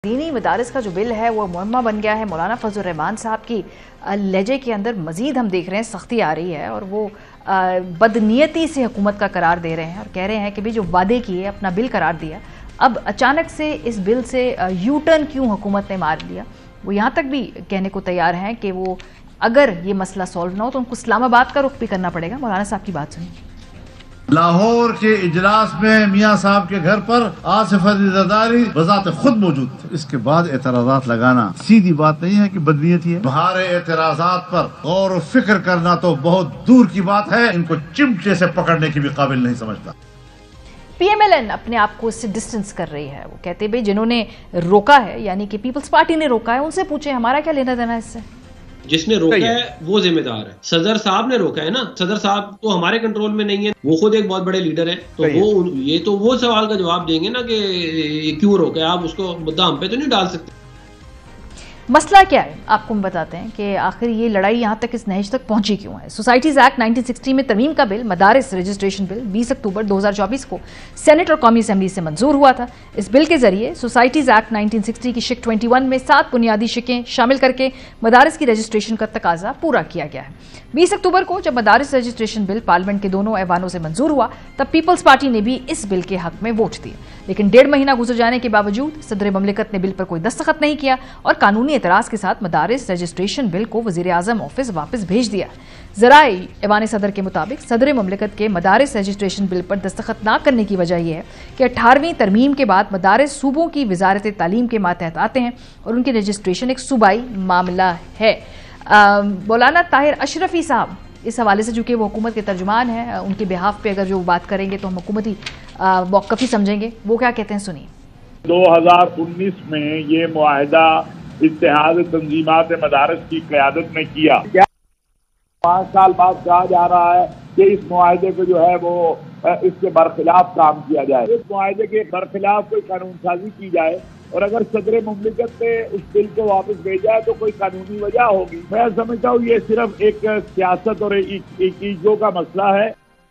دینی مدارس کا جو بل ہے وہ معمہ بن گیا ہے۔ مولانا فضل الرحمان صاحب کی لہجے کے اندر مزید ہم دیکھ رہے ہیں سختی آ رہی ہے، اور وہ بدنیتی سے حکومت کا قرار دے رہے ہیں اور کہہ رہے ہیں کہ بھی جو وعدے کیے اپنا بل قرار دیا، اب اچانک سے اس بل سے یو ٹرن کیوں حکومت نے مار لیا۔ وہ یہاں تک بھی کہنے کو تیار ہیں کہ وہ اگر یہ مسئلہ سولو نہ ہو تو ان کو اسلام آباد کا رخ بھی کرنا پڑے گا۔ مولانا صاحب کی بات سنیں۔ لاہور کے اجلاس میں میاں صاحب کے گھر پر آصف علی زرداری بذات خود موجود تھے۔ اس کے بعد اعتراضات لگانا سیدھی بات نہیں ہے کہ بدنیتی ہے۔ تمہارے اعتراضات پر غور و فکر کرنا تو بہت دور کی بات ہے، ان کو چمٹے سے پکڑنے کی بھی قابل نہیں سمجھتا۔ پی ایم ایل این اپنے آپ کو اس سے ڈسٹنس کر رہی ہے۔ وہ کہتے ہیں جنہوں نے روکا ہے، یعنی کہ پیپلز پارٹی نے روکا ہے، ان سے پوچھیں ہمارا کیا لینا دینا اس سے۔ جس نے روکا ہے وہ ذمہ دار ہے۔ صدر صاحب نے روکا ہے نا، صدر صاحب تو ہمارے کنٹرول میں نہیں ہے، وہ خود ایک بہت بڑے لیڈر ہیں، تو وہ سوال کا جواب دیں گے نا کہ کیوں روکا ہے۔ آپ اس کو مدعا ہم پہ تو نہیں ڈال سکتے۔ مسئلہ کیا ہے آپ کو ہم بتاتے ہیں کہ آخر یہ لڑائی یہاں تک اس نہج تک پہنچی کیوں ہے۔ سوسائٹیز ایکٹ 1960 میں ترمیم کا بل، مدارس رجسٹریشن بل 20 اکتوبر 2024 کو سینٹ اور قومی اسمبلی سے منظور ہوا تھا۔ اس بل کے ذریعے سوسائٹیز ایکٹ 1960 کی شق 21 میں 7 بنیادی شقیں شامل کر کے مدارس کی رجسٹریشن کا تقاضا پورا کیا گیا ہے۔ 20 اکتوبر کو جب مدارس رجسٹریشن بل پارلیمنٹ کے دونوں ایوانوں سے منظور ہوا تب پیپلز پارٹی نے بھی اس بل کے حق میں ووٹ دیے، لیکن 1.5 مہینہ گزر جانے کے باوجود صدر مملکت نے بل پر کوئی دستخط نہیں کیا اور قانونی اعتراض کے ساتھ مدارس رجسٹریشن بل کو وزیر اعظم آفس واپس بھیج دیا۔ ذرائع ایوان صدر کے مطابق صدر مملکت کے مدارس رجسٹریشن بل پر دستخط نہ کرنے کی وجہ یہ ہے کہ 18ویں ترمیم کے بعد مدارس صوبوں کی وزارت تعلیم کے ماتحت آتے ہیں اور ان کی رجسٹریشن ایک صوبائی معاملہ ہے۔ مولانا طاہر اشرفی صاحب اس حوالے سے چونکہ وہ حکومت کے ترجمان ہیں، ان کے بہاف پہ اگر جو بات کریں گے تو ہم حکومتی موقف ہی سمجھیں گے، وہ کیا کہتے ہیں سنیے۔ 2019 میں یہ معاہدہ اتحاد تنظیمات مدارس کی قیادت میں کیا۔ 5 سال بعد کہا جا رہا ہے کہ اس معاہدے کو جو ہے وہ اس کے برخلاف کام کیا جائے، اس معاہدے کے برخلاف کوئی قانون سازی کی جائے، اور اگر صدر مملکت نے اس بل کو واپس بھیجا ہے تو کوئی قانونی وجہ ہوگی۔ میں سمجھتا ہوں یہ صرف ایک سیاست اور ایک ایگو کا مسئلہ ہے۔